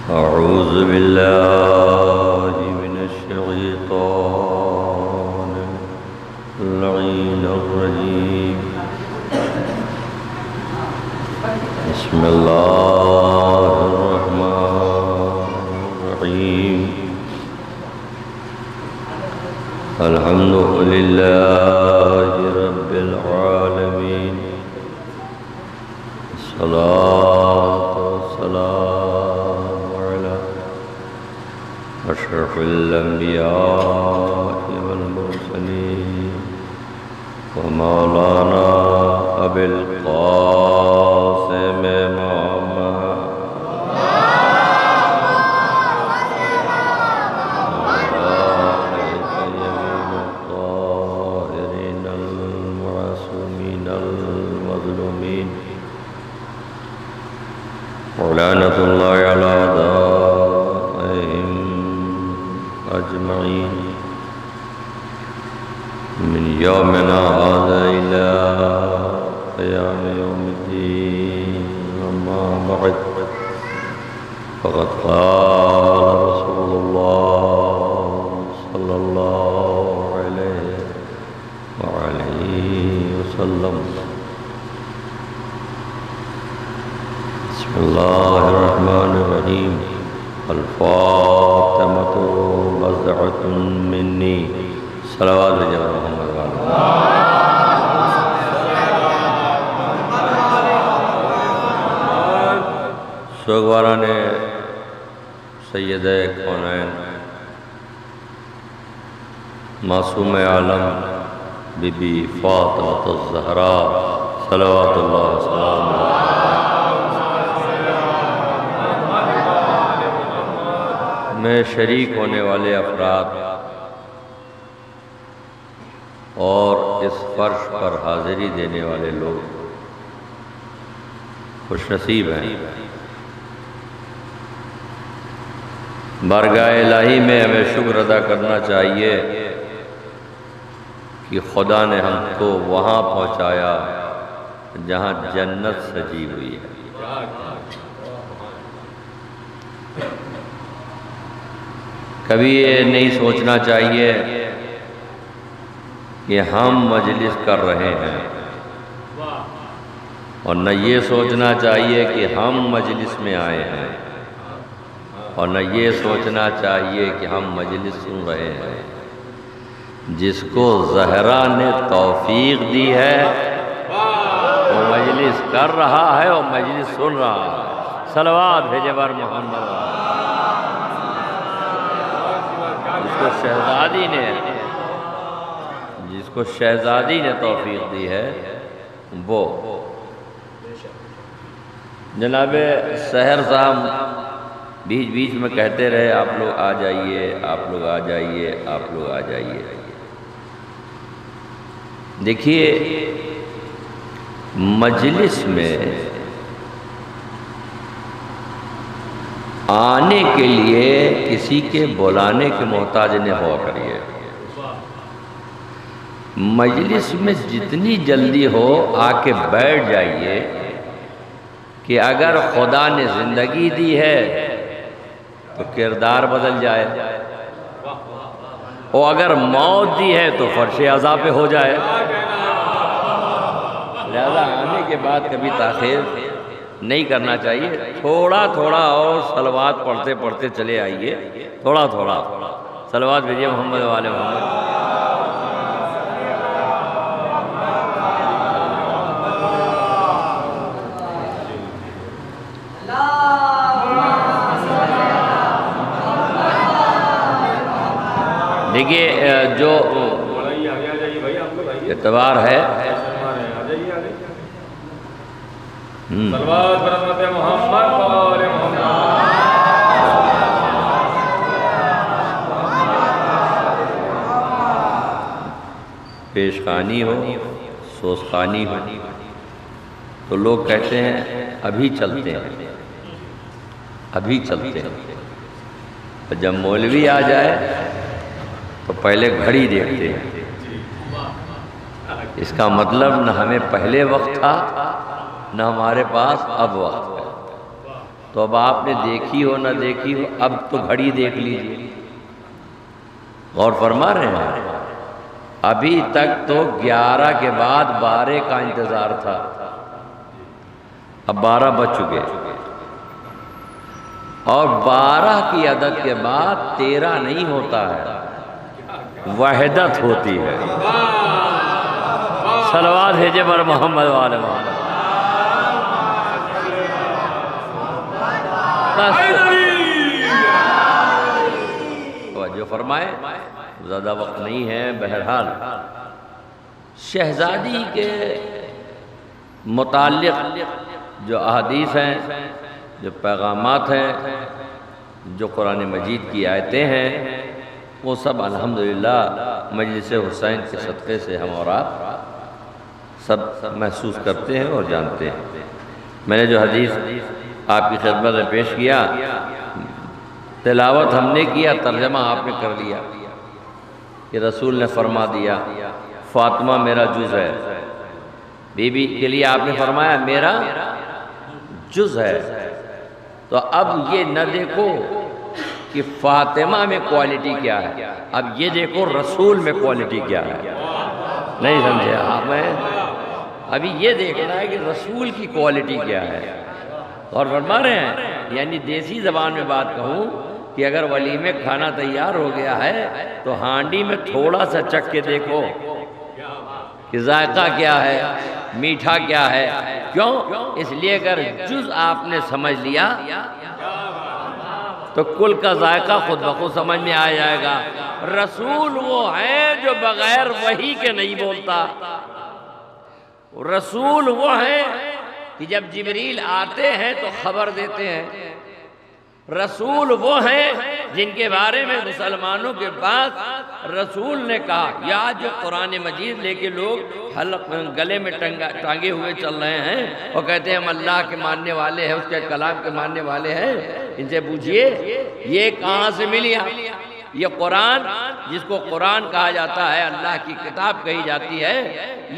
أعوذ بالله من الشيطان اللعين الرجيم. بسم الله الرحمن الرحيم. الحمد لله رب العالمين. الصلاة والسلام على أشرف الأنبياء والمرسلين ومولانا أبي القاسم محمد الطاهرين المعصومين المظلومين ولعنة الله على أعدائهم أجمعين من يومنا هذا إلى قيام يوم الدين. أما بعد فقد قال رسول الله صلى الله عليه وآله وسلم: بسم الله الرحمن الرحيم. الفاطمة بضعة مني. صلوات جناب محمد وعلى سوگواران سید کونین معصوم عالم بی بی فاطمہ الزہراء صلوات اللہ وسلام میں شریک ہونے والے افراد اور اس فرش پر حاضری دینے والے لوگ خوش نصیب ہیں. بارگاہ الہی میں ہمیں شکر ادا کرنا چاہیے کہ خدا نے ہم کو وہاں پہنچایا جہاں جنت سجی ہوئی ہے. کبھی یہ نہیں سوچنا چاہیے کہ ہم مجلس کر رہے ہیں، اور نہ یہ سوچنا چاہیے کہ ہم مجلس میں آئے ہیں، اور نہ یہ سوچنا چاہیے کہ ہم مجلس سن رہے ہیں. جس کو زہرا نے توفیق دی ہے وہ مجلس کر رہا ہے اور مجلس سن رہا ہے. صلوات بھیجے بر محمد. جس کو شہزادی نے توفیق دی ہے وہ جناب سحر صاحب بیچ بیچ میں کہتے رہے آپ لوگ آ جائیے، آپ لوگ آ جائیے، آپ لوگ آ جائیے. دیکھیے مجلس میں آنے کے لیے کسی کے بلانے کے محتاج نہ ہوا کریے. مجلس میں جتنی جلدی ہو آ کے بیٹھ جائیے کہ اگر خدا نے زندگی دی ہے تو کردار بدل جائے، اور اگر موت دی ہے تو فرش عزا پہ ہو جائے. لہذا آنے کے بعد کبھی تاخیر نہیں کرنا چاہیے. تھوڑا تھوڑا اور صلوات پڑھتے پڑھتے چلے آئیے. تھوڑا تھوڑا صلوات بھیجیے محمد والے محمد. دیکھیے جو اعتبار ہے پیش خانی ہو، سوز خانی ہو تو لوگ کہتے ہیں ابھی چلتے ہیں، ابھی چلتے ہیں. اور جب مولوی آ جائے تو پہلے گھڑی دیکھتے ہیں. اس کا مطلب نہ ہمیں پہلے وقت تھا نہ ہمارے پاس اب وقت ہے. تو اب آپ نے دیکھی ہو نہ دیکھی ہو، اب تو گھڑی دیکھ لیجیے، غور فرما رہے ہیں؟ ابھی تک تو 11 کے بعد 12 کا انتظار تھا، اب 12 بج چکے، اور 12 کی عدد کے بعد 13 نہیں ہوتا ہے، وحدت ہوتی ہے۔ صلوات بھیجے بر محمد والے محمد۔ توجہ فرمائے، زیادہ وقت نہیں ہے۔ بہرحال شہزادی کے متعلق جو احادیث ہیں، جو پیغامات ہیں، جو قرآن مجید کی آیتیں ہیں، وہ سب الحمدللہ مجلس حسین کے صدقے سے ہم اور آپ سب محسوس کرتے ہیں اور جانتے ہیں۔ میں نے جو حدیث آپ کی خدمت میں پیش کیا، تلاوت ہم نے کیا، ترجمہ آپ نے کر لیا کہ رسول نے فرما دیا فاطمہ میرا جز ہے، بی بی کے لیے آپ نے فرمایا میرا جز ہے۔ تو اب یہ نہ دیکھو کہ فاطمہ میں کوالٹی کیا ہے، اب یہ دیکھو رسول میں کوالٹی کیا ہے۔ نہیں سمجھے آپ؟ میں ابھی یہ دیکھنا ہے کہ رسول کی کوالٹی کیا ہے۔ اور فرما رہے ہیں، یعنی دیسی زبان میں بات کہوں کہ اگر ولیمے کھانا تیار ہو گیا ہے تو ہانڈی میں تھوڑا سا چکھ کے دیکھو کہ ذائقہ کیا ہے، میٹھا کیا ہے۔ کیوں؟ اس لیے اگر جز آپ نے سمجھ لیا تو کل کا ذائقہ خود بخود سمجھ میں آ جائے گا۔ رسول وہ ہے جو بغیر وحی کے نہیں بولتا، رسول وہ ہے کہ جب جبریل آتے ہیں تو خبر دیتے ہیں، رسول وہ ہیں جن کے بارے میں مسلمانوں کے پاس رسول نے کہا، یا جو قرآن مجید لے کے لوگ گلے میں ٹانگے ہوئے چل رہے ہیں اور کہتے ہیں ہم اللہ کے ماننے والے ہیں، اس کے کلام کے ماننے والے ہیں، ان سے پوچھئے یہ کہاں سے ملی؟ یہ قرآن، جس کو قرآن کہا جاتا ہے، اللہ کی کتاب کہی جاتی ہے،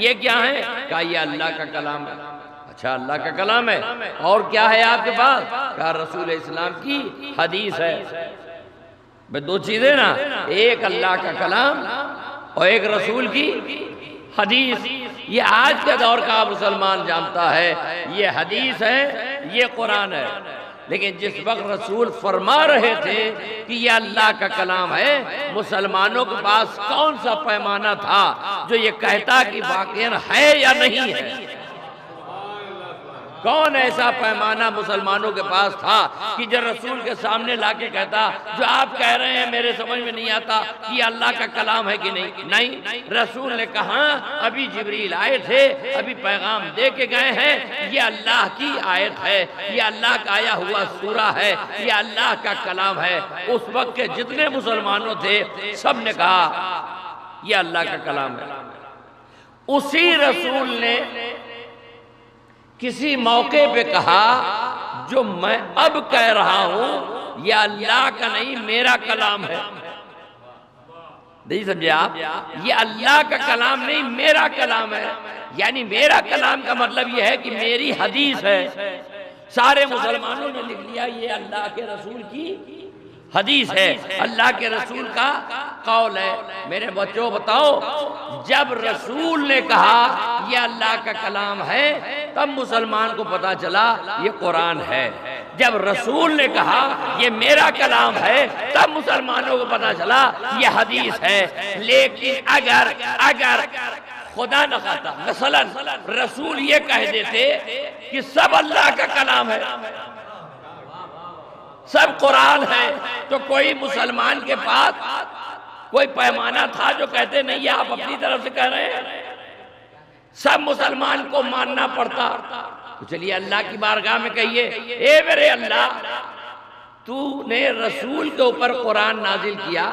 یہ کیا ہے؟ کہا یہ اللہ کا کلام ہے۔ اچھا اللہ کا کلام ہے، اور کیا ہے آپ کے پاس؟ کہا رسول اسلام کی حدیث ہے۔ بھئی دو چیزیں نا، ایک اللہ کا کلام اور ایک رسول کی حدیث۔ یہ آج کے دور کا مسلمان جانتا ہے، یہ حدیث ہے، یہ قرآن ہے۔ لیکن جس وقت رسول فرما رہے تھے کہ یہ اللہ کا کلام ہے، مسلمانوں کے پاس کون سا پیمانہ تھا جو یہ کہتا کہ واقعاً ہے یا نہیں ہے؟ کون ایسا پیمانہ مسلمانوں کے پاس تھا کہ جو رسول کے سامنے لا کے کہتا جو آپ کہہ رہے ہیں میرے سمجھ میں نہیں آتا کہ یہ اللہ کا کلام ہے کہ نہیں؟ نہیں، رسول نے کہا ابھی جبریل آئے تھے، ابھی پیغام دے کے گئے ہیں، یہ اللہ کی آیت ہے، یہ اللہ کا آیا ہوا سورہ ہے، یہ اللہ کا کلام ہے۔ اس وقت کے جتنے مسلمانوں تھے سب نے کہا یہ اللہ کا کلام ہے۔ اسی رسول نے کسی موقع پہ کہا جو میں اب کہہ رہا ہوں یہ اللہ کا نہیں میرا کلام ہے۔ نہیں سمجھے آپ؟ یہ اللہ کا کلام نہیں میرا کلام ہے، یعنی میرا کلام کا مطلب یہ ہے کہ میری حدیث ہے۔ سارے مسلمانوں نے لکھ لیا یہ اللہ کے رسول کی حدیث ہے، اللہ کے رسول کا قول ہے۔ میرے بچوں بتاؤ، جب رسول نے کہا یہ اللہ کا کلام ہے تب مسلمان کو پتا چلا یہ قرآن ہے۔ جب رسول نے کہا یہ میرا کلام ہے تب مسلمانوں کو پتا چلا یہ حدیث ہے۔ لیکن اگر خدا نہ خواستہ مثلا رسول یہ کہہ دیتے کہ سب اللہ کا کلام ہے، سب قرآن ہے، تو کوئی مسلمان کے پاس کوئی پیمانہ تھا جو کہتے نہیں یہ آپ اپنی طرف سے کہہ رہے ہیں؟ سب مسلمان کو ماننا پڑتا۔ تو چلیے اللہ کی بارگاہ میں کہیے اے میرے اللہ، تو نے رسول کے اوپر قرآن نازل کیا،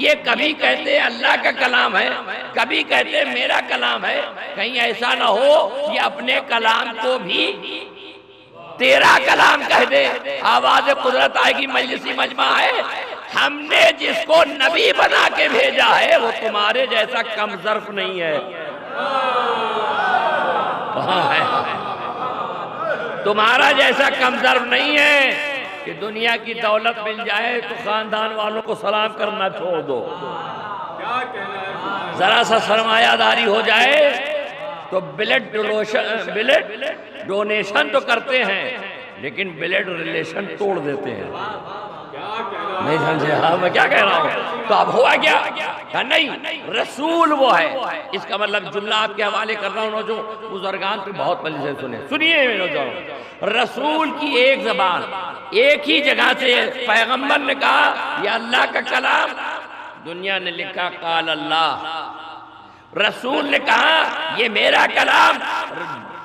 یہ کبھی کہتے اللہ کا کلام ہے، کبھی کہتے میرا کلام ہے، کہیں ایسا نہ ہو یہ اپنے کلام کو بھی تیرا کلام کہہ دے، آواز قدرت آئے گی، مجلسی مجمع ہے۔ ہم نے جس کو نبی بنا کے بھیجا ہے وہ تمہارے جیسا کم ظرف نہیں ہے، وہاں ہے۔ تمہارا جیسا کم ظرف نہیں ہے کہ دنیا کی دولت مل جائے تو خاندان والوں کو سلام کرنا چھوڑ دو، ذرا سا سرمایہ داری ہو جائے تو بلڈ ڈونیشن تو کرتے ہیں لیکن بلڈ ریلیشن توڑ دیتے ہیں۔ نہیں سمجھے؟ ہاں میں کیا کہہ رہا ہوں؟ تو اب ہوا کیا؟ کہا نہیں، رسول وہ ہے۔ اس کا مطلب جملہ آپ کے حوالے کر رہا ہوں، جو بزرگان پہ بہت مجلس سے سنے، سنیے میں نوجوان، رسول کی ایک زبان ایک ہی جگہ سے پیغمبر نے کہا یہ اللہ کا کلام، دنیا نے لکھا قال اللہ، رسول نے کہا یہ میرا کلام،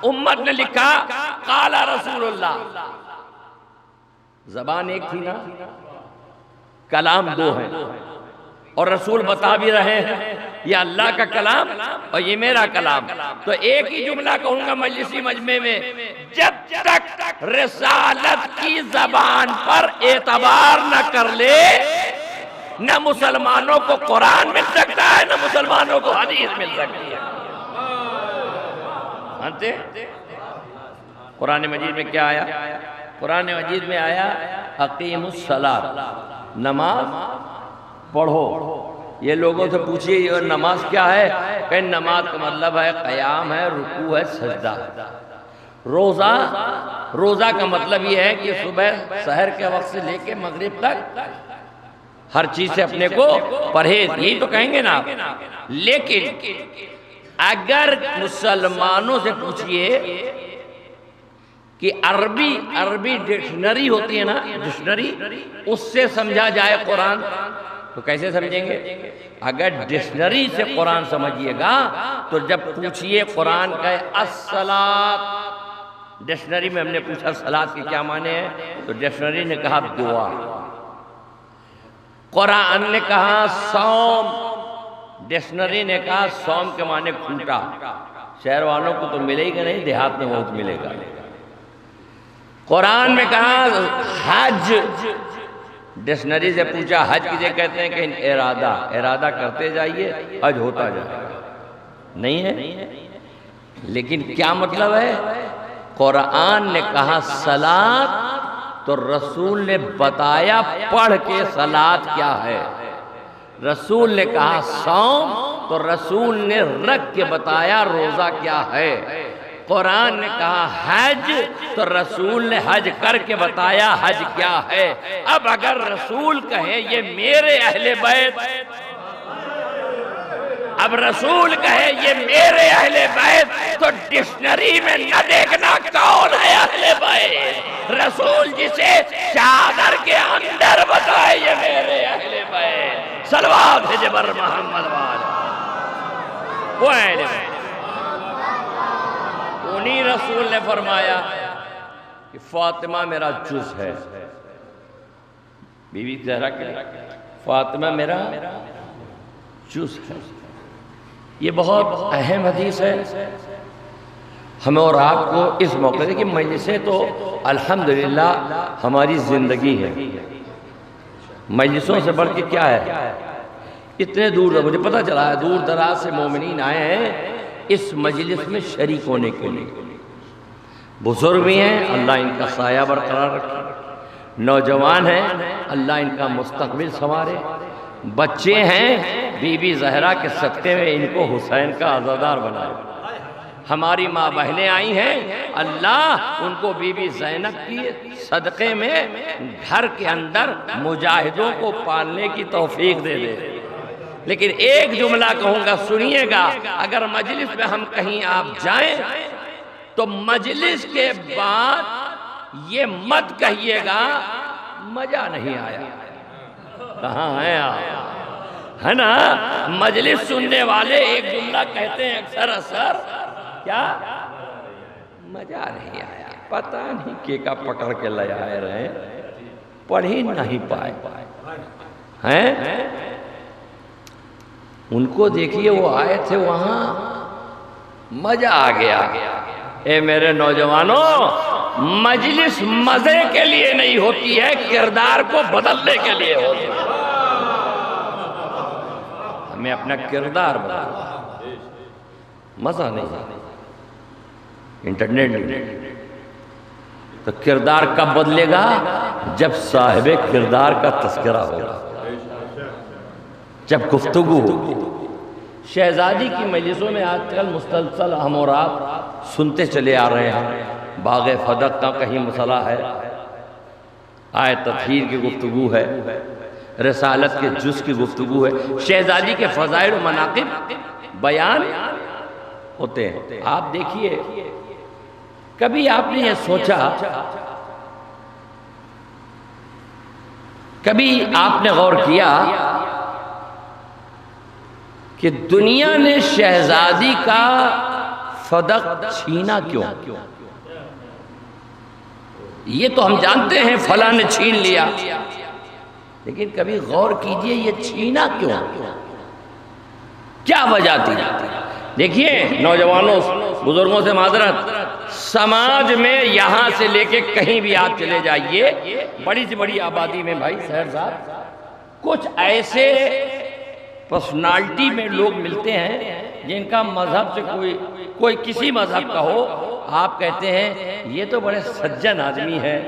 امت نے لکھا قال رسول اللہ۔ زبان ایک تھی نا، کلام دو ہیں، اور رسول بتا بھی رہے ہیں یہ اللہ کا کلام اور یہ میرا کلام۔ تو ایک ہی جملہ کہوں گا مجلسی مجمع میں، جب تک رسالت کی زبان پر اعتبار نہ کر لے، نہ مسلمانوں کو قرآن مل سکتا ہے نہ مسلمانوں کو حدیث مل سکتی ہے۔ مانتے؟ قرآن مجید میں کیا آیا؟ قرآن مجید میں آیا اقیم الصلاۃ، نماز پڑھو۔ یہ لوگوں سے پوچھئے یہ نماز کیا ہے؟ کہ نماز کا مطلب ہے قیام ہے، رکوع ہے، سجدہ۔ روزہ کا مطلب یہ ہے کہ صبح سحر کے وقت سے لے کے مغرب تک ہر چیز سے اپنے کو پرہیز، یہی تو کہیں گے نا۔ لیکن اگر مسلمانوں سے پوچھئے کہ عربی ڈکشنری ہوتی ہے نا، ڈکشنری، اس سے سمجھا جائے قرآن تو کیسے سمجھیں گے؟ اگر ڈکشنری سے قرآن سمجھیے گا تو جب پوچھئے قرآن کا الصلاۃ، ڈکشنری میں ہم نے پوچھا صلاۃ کے کیا معنی ہے تو ڈکشنری نے کہا دعا، قرآن نے کہا صوم، ڈکشنری نے کہا صوم کے معنی کھوٹا۔ شہر والوں کو تو ملے گا نہیں، دیہات میں بہت ملے گا۔ قرآن میں کہا حج، ڈکشنری سے پوچھا حج کسے کہتے ہیں کہ ارادہ کرتے جائیے حج ہوتا جائے، نہیں ہے۔ لیکن کیا مطلب ہے؟ قرآن نے کہا صلاۃ تو رسول نے بتایا پڑھ کے صلاۃ کیا ہے، رسول نے کہا صوم تو رسول نے رکھ کے بتایا روزہ کیا ہے، قرآن نے کہا حج تو رسول نے حج کر کے بتایا حج کیا ہے۔ اب اگر رسول کہے یہ میرے اہل بیت، اب رسول کہے یہ میرے اہل بیت تو ڈکشنری میں نہ دیکھنا کون ہے اہل بیت، رسول جسے چادر کے اندر بتائے یہ میرے اہل بیت، صلوات بھیجے بر محمد والے، وہ اہل بیت۔ انہی رسول نے فرمایا کہ فاطمہ میرا جز ہے، بی بی زہرا کے فاطمہ میرا جز ہے۔ یہ بہت اہم حدیث ہے ہمیں اور آپ کو اس موقع سے کہ مجلسیں تو الحمدللہ ہماری زندگی ہے، مجلسوں سے بڑھ کے کیا ہے؟ اتنے دور، مجھے پتہ چلا ہے دور دراز سے مومنین آئے ہیں اس مجلس میں شریک ہونے کے لیے، بزرگ بھی ہیں اللہ ان کا سایہ برقرار رکھے، نوجوان ہیں اللہ ان کا مستقبل سنوارے، بچے ہیں بی بی زہرا کے صدقے میں ان کو حسین کا عزادار بنائے، ہماری ماں بہنیں آئی ہیں اللہ ان کو بی بی زینب کی صدقے میں گھر کے اندر مجاہدوں کو پالنے کی توفیق دے دے۔ لیکن ایک جملہ کہوں گا سنیے گا، اگر مجلس میں ہم کہیں آپ جائیں تو مجلس کے بعد یہ مت کہیے گا مزہ نہیں آیا، کہاں ہیں آپ؟ ہے نا، مجلس سننے والے ایک جملہ کہتے ہیں اکثر کیا؟ مزہ نہیں آیا، پتہ نہیں کہ کا پکڑ کے لے آئے رہے، پڑھ ہی نہیں پائے ہیں۔ ان کو دیکھیے وہ آئے تھے وہاں، مزہ آ گیا۔ اے میرے نوجوانوں، مجلس مزے کے لیے نہیں ہوتی ہے، کردار کو بدلنے کے لیے ہوتی ہے۔ ہمیں اپنا کردار بدلنا، مزہ نہیں، انٹرنیٹ نہیں۔ تو کردار کب بدلے گا؟ جب صاحب کردار کا تذکرہ ہوگا، جب گفتگو ہوگی۔ شہزادی کی مجلسوں میں آج کل مسلسل ہم اور آپ سنتے چلے آ رہے ہیں، باغ فدق کا کہیں مسئلہ ہے، آیت تطہیر کی گفتگو ہے، رسالت کے جز کی گفتگو ہے، شہزادی کے فضائل و مناقب بیان ہوتے ہیں۔ آپ دیکھیے، کبھی آپ نے یہ سوچا، کبھی آپ نے غور کیا کہ دنیا نے شہزادی کا فدق چھینا کیوں؟ یہ تو ہم جانتے ہیں فلاں نے چھین لیا، لیکن کبھی غور کیجئے یہ چھینا کیوں؟ کیا وجہ تھی؟ دیکھیے نوجوانوں، بزرگوں سے معذرت، سماج میں یہاں سے لے کے کہیں بھی آپ چلے جائیے، بڑی سے بڑی آبادی میں بھائی سہر صاحب، کچھ ایسے پرسنالٹی میں لوگ ملتے ہیں جن کا مذہب سے کوئی کسی مذہب کا ہو، آپ کہتے ہیں یہ تو بڑے سجن آدمی ہیں،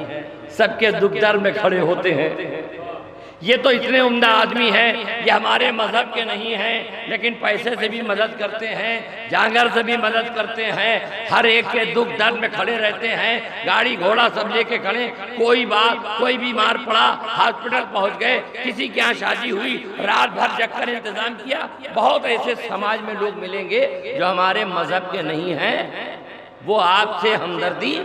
سب کے دکھ درد میں کھڑے ہوتے ہیں، یہ تو اتنے عمدہ آدمی ہیں، یہ ہمارے مذہب کے نہیں ہیں لیکن پیسے سے بھی مدد کرتے ہیں، جانگر سے بھی مدد کرتے ہیں، ہر ایک کے دکھ درد میں کھڑے رہتے ہیں، گاڑی گھوڑا سب لے کے کھڑے، کوئی بیمار پڑا ہاسپٹل پہنچ گئے، کسی کے یہاں شادی ہوئی رات بھر جگ کر انتظام کیا۔ بہت ایسے سماج میں لوگ ملیں گے جو ہمارے مذہب کے نہیں ہیں، وہ آپ سے ہمدردی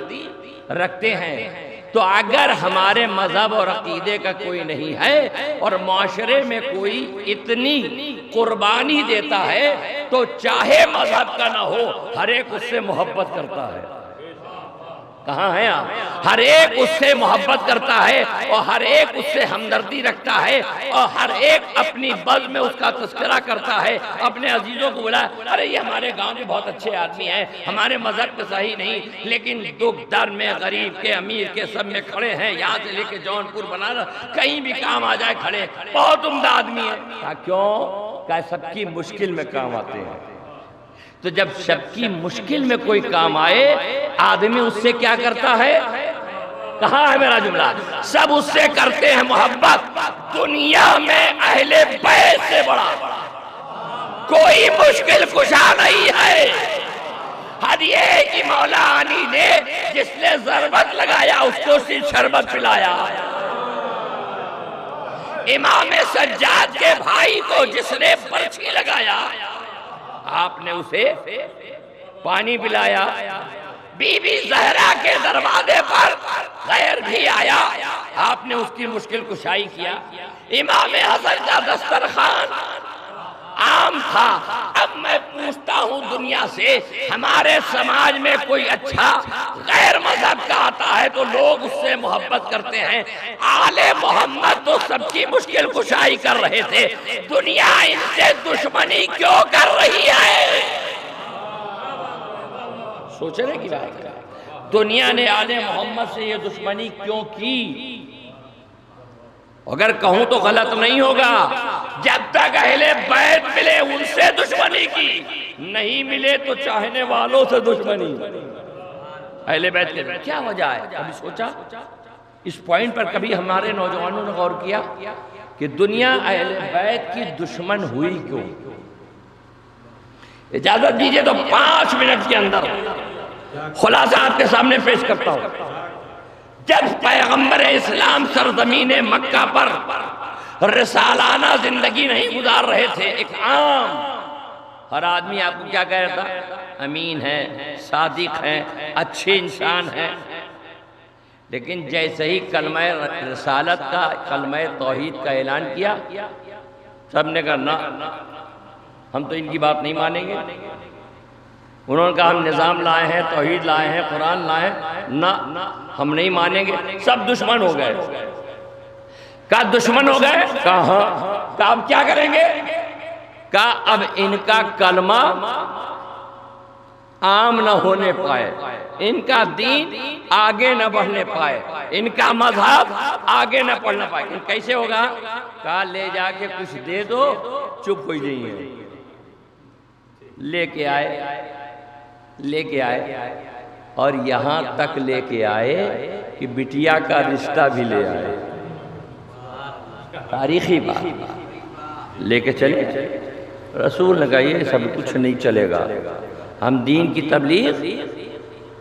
رکھتے ہیں۔ تو اگر ہمارے مذہب اور عقیدے کا کوئی نہیں ہے اور معاشرے میں کوئی اتنی قربانی دیتا ہے تو چاہے مذہب کا نہ ہو، ہر ایک اس سے محبت کرتا ہے۔ کہاں ہیں آپ؟ ہر ایک اس سے محبت کرتا ہے اور ہر ایک اس سے ہمدردی رکھتا ہے اور ہر ایک اپنی بز میں اس کا تذکرہ کرتا ہے، اپنے عزیزوں کو بولا، ارے یہ ہمارے گاؤں کے بہت اچھے آدمی ہیں، ہمارے مذہب کے صحیح نہیں لیکن دکھ درد میں غریب کے امیر کے سب میں کھڑے ہیں، یہاں سے لے کے جونپور بنارس کہیں بھی کام آ جائے کھڑے، بہت عمدہ آدمی ہے۔ کیوں؟ کہ سب کی مشکل میں کام آتے ہیں۔ تو جب سب کی مشکل میں کوئی کام آئے، آدمی اس سے کیا کرتا ہے؟ کہاں ہے میرا جملہ؟ سب اس سے کرتے ہیں محبت۔ دنیا میں اہل بیت سے بڑا کوئی مشکل کشا نہیں ہے۔ ہدیے کی مولا علی نے جس نے ضربت لگایا اس کو صرف شربت پلایا، امام سجاد کے بھائی کو جس نے برچھی لگایا آپ نے اسے پانی پلایا، بی بی زہرا کے دروازے پر غیر بھی آیا، آپ نے اس کی مشکل کشائی کیا، امام حسن کا دسترخوان عام تھا۔ اب میں پوچھتا ہوں دنیا سے، ہمارے سماج میں کوئی اچھا غیر مذہب کا آتا ہے تو لوگ اس سے محبت کرتے ہیں۔ آل محمد تو سب کی مشکل کشائی کر رہے تھے، دنیا ان سے دشمنی کیوں کر رہی ہے؟ سوچنے کی بات ہے، دنیا نے آل محمد سے یہ دشمنی کیوں کی؟ اگر کہوں تو غلط نہیں ہوگا، جب تک اہل بیت ملے ان سے دشمنی کی، نہیں ملے تو چاہنے والوں سے دشمنی۔ اہل بیت کے کیا وجہ ہے؟ کبھی سوچا اس پوائنٹ پر؟ کبھی ہمارے نوجوانوں نے غور کیا کہ دنیا اہل بیت کی دشمن ہوئی کیوں؟ اجازت دیجئے تو 5 منٹ کے اندر خلاصہ آپ کے سامنے پیش کرتا ہوں۔ جب پیغمبر اسلام سرزمین مکہ پر رسالانہ زندگی نہیں گزار رہے تھے، ایک عام ہر آدمی آپ کو کیا کہہ رہا تھا؟ امین ہے، صادق ہے، اچھے انسان ہے، لیکن جیسے ہی کلمہ رسالت کا، کلمہ توحید کا اعلان کیا، سب نے کہا نہ، ہم تو ان کی بات نہیں مانیں گے۔ انہوں نے کہا ہم نظام لائے ہیں، توحید لائے ہیں، قرآن لائے ہیں، نہ ہم نہیں مانیں گے۔ سب دشمن ہو گئے۔ کہا دشمن ہو گئے؟ کہا ہاں۔ کہا اب کیا کریں گے؟ کہا اب ان کا کلمہ عام نہ ہونے پائے، ان کا دین آگے نہ بڑھنے پائے، ان کا مذہب آگے نہ پڑھنا پائے۔ کیسے ہوگا؟ کہا لے جا کے کچھ دے دو، چپ ہو جائیے۔ لے کے آئے، اور یہاں تک لے کے آئے کہ بٹیا کا رشتہ بھی لے آئے. تاریخی بات لے کے چلے. رسول نے کہا یہ سب کچھ نہیں چلے گا، ہم دین کی تبلیغ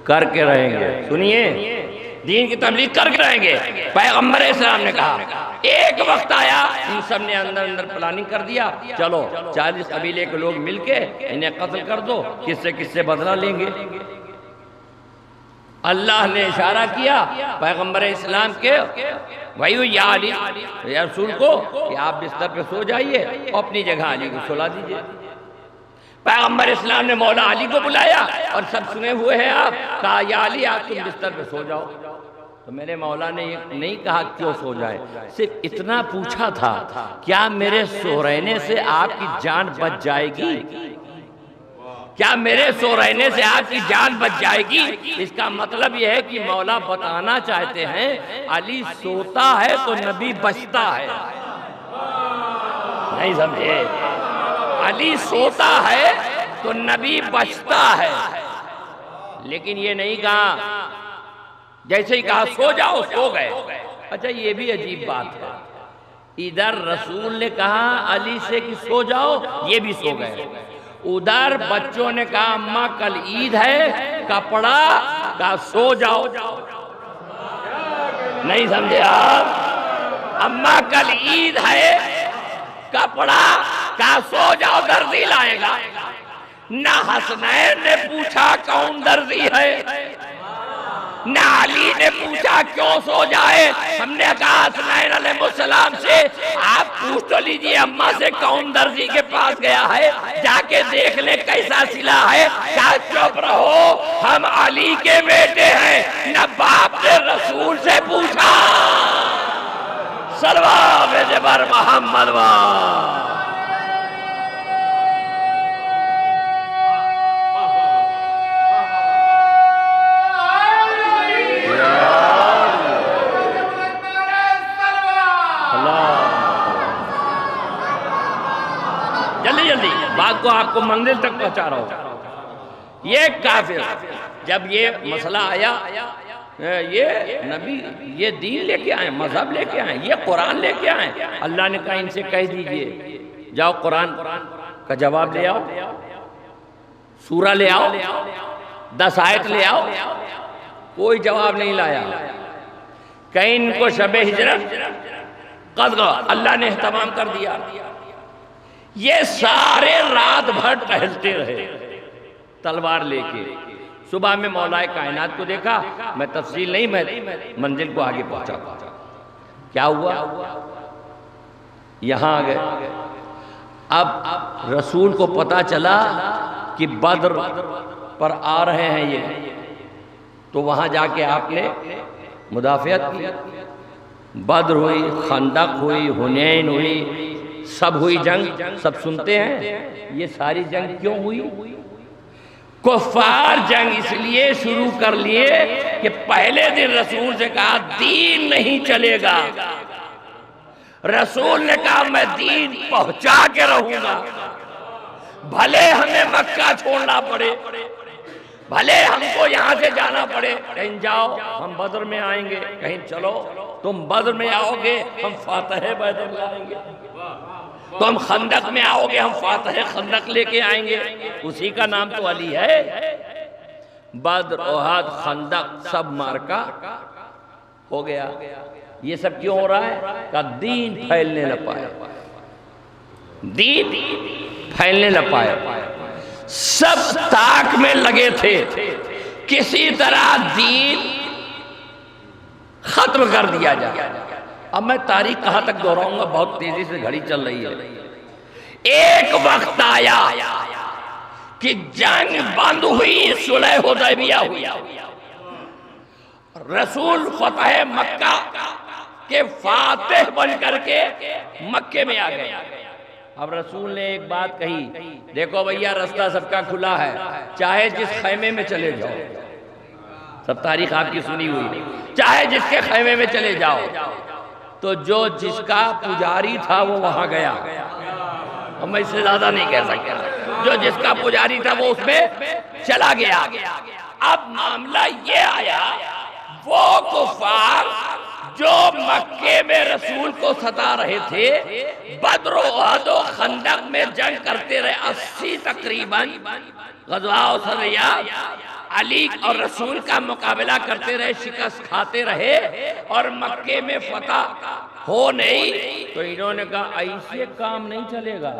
کر کے رہیں گے. سنیے، دین کی تبلیغ کر کے رہیں گے. پیغمبر اسلام نے کہا ایک وقت آیا ان سب نے اندر پلاننگ کر دیا، چلو 40 قبیلے کے لوگ مل کے انہیں قتل کر دو، کس سے بدلہ لیں گے. اللہ نے اشارہ کیا پیغمبر اسلام کے وَيُّ یا علی یا رسول کو کہ آپ بستر پہ سو جائیے اور اپنی جگہ علی کو سلا دیجئے. پیغمبر اسلام نے مولا علی کو بلایا اور سب سنے ہوئے ہیں آپ، کہا یا علی آپ تم بستر پہ سو جاؤ. تو میرے مولا نے یہ نہیں کہا کیوں سو جائے، صرف اتنا پوچھا تھا کیا میرے سو رہنے سے آپ کی جان بچ جائے گی؟ کیا میرے سو رہنے سے آپ کی جان بچ جائے گی؟ اس کا مطلب یہ ہے کہ مولا بتانا چاہتے ہیں علی سوتا ہے تو نبی بچتا ہے. نہیں سمجھے؟ علی سوتا ہے تو نبی بچتا ہے. لیکن یہ نہیں کہا، جیسے ہی کہا سو جاؤ سو گئے. اچھا یہ بھی عجیب بات ہے، ادھر رسول نے کہا علی سے کہ سو جاؤ، یہ بھی سو گئے. ادھر بچوں نے کہا اماں کل عید ہے، کپڑا کا سو جاؤ. نہیں سمجھے آپ؟ اماں کل عید ہے، کپڑا کا سو جاؤ، درزی لائے گا. نہ حسنین نے پوچھا کون درزی ہے، نہ علی نے پوچھا کیوں سو جائے. ہم نے کہا حسنین علیہ السلام سے آپ پوچھ تو لیجئے اماں سے کون درزی کے پاس گیا ہے، جا کے دیکھ لے کیسا سلا ہے. کہا چپ رہو، ہم علی کے بیٹے ہیں. نہ باپ نے رسول سے پوچھا. صلوات بر محمد جلدی بات کو آپ کو منزل تک پہنچا رہا ہوں. یہ کافر جب یہ مسئلہ آیا، یہ نبی یہ دین لے کے آئے، مذہب لے کے آئے، یہ قرآن لے کے آئے. اللہ نے کہا ان سے کہہ دیجئے جاؤ قرآن کا جواب لے آؤ، سورہ لے آؤ، 10 آیت لے آؤ. کوئی جواب نہیں لایا. کہیں ان کو شب ہجرت قدر اللہ نے اہتمام کر دیا. یہ سارے رات بھر ٹہلتے رہے تلوار لے کے. صبح میں مولا کائنات کو دیکھا. میں تفصیل نہیں، میں منزل کو آگے پہنچا. کیا ہوا؟ یہاں آ گئے. اب رسول کو پتا چلا کہ بدر پر آ رہے ہیں یہ، تو وہاں جا کے آپ نے مدافعت کی. بدر ہوئی، خندق ہوئی، حنین ہوئی، سب ہوئی جنگ، سب سنتے ہیں. یہ ساری جنگ کیوں ہوئی؟ کفار جنگ اس لیے شروع کر لیے کہ پہلے دن رسول سے کہا دین نہیں چلے گا. رسول نے کہا میں دین پہنچا کے رہوں گا، بھلے ہمیں مکہ چھوڑنا پڑے، بھلے ہم کو یہاں سے جانا پڑے. کہیں جاؤ ہم بدر میں آئیں گے، کہیں چلو تم بدر میں آؤ گے ہم فاتح بدر لائیں گے، تم خندق میں آؤ گے ہم فاتح خندق لے کے آئیں گے. اسی کا نام تو علی ہے. بدر، احد، خندق سب مارکا ہو گیا. یہ سب کیوں ہو رہا ہے؟ کہ دین پھیلنے نہ پائے، دین پھیلنے نہ پائے. سب تاک میں لگے تھے کسی طرح دین ختم کر دیا جائے. اب میں تاریخ کہاں تک دہراؤں گا، بہت تیزی سے گھڑی چل رہی ہے. ایک وقت آیا کہ جنگ بند ہوئی، صلح حدیبیہ ہوئی، رسول فتح مکہ کے فاتح بن کر کے مکے میں آ گئے. اب رسول نے ایک بات کہی، دیکھو بھیا رستہ سب کا کھلا ہے، چاہے جس خیمے میں چلے جاؤ. سب تاریخ آپ کی سنی ہوئی، چاہے جس کے خیمے میں چلے جاؤ. تو جو جس کا پجاری تھا وہ وہاں گیا. اور میں اس سے زیادہ نہیں کہہ سکتا. جو جس کا پجاری تھا وہ اس میں چلا گیا. اب معاملہ یہ آیا، وہ کفار جو مکے میں رسول کو ستا رہے تھے، بدر و احد و خندق میں جنگ کرتے رہے، 80 تقریباً غزوہ و سریہ علی اور رسول کا مقابلہ کرتے رہے، شکست کھاتے رہے اور مکے میں فتح ہو نہیں، تو انہوں نے کہا ایسے کام نہیں چلے گا،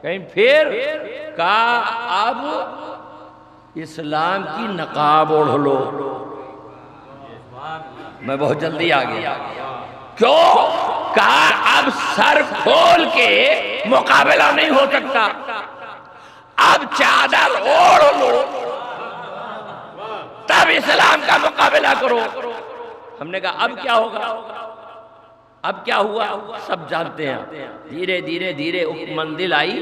کہیں پھر کہا اب اسلام کی نقاب اوڑھ لو۔ میں بہت جلدی آ گیا، کیوں؟ کہا اب سر کھول کے مقابلہ نہیں ہو سکتا، اب چادر اوڑھ لو تب اسلام کا مقابلہ کرو۔ ہم نے کہا اب کیا ہوگا؟ اب کیا ہوا سب جانتے ہیں۔ دھیرے دھیرے دھیرے منزل آئی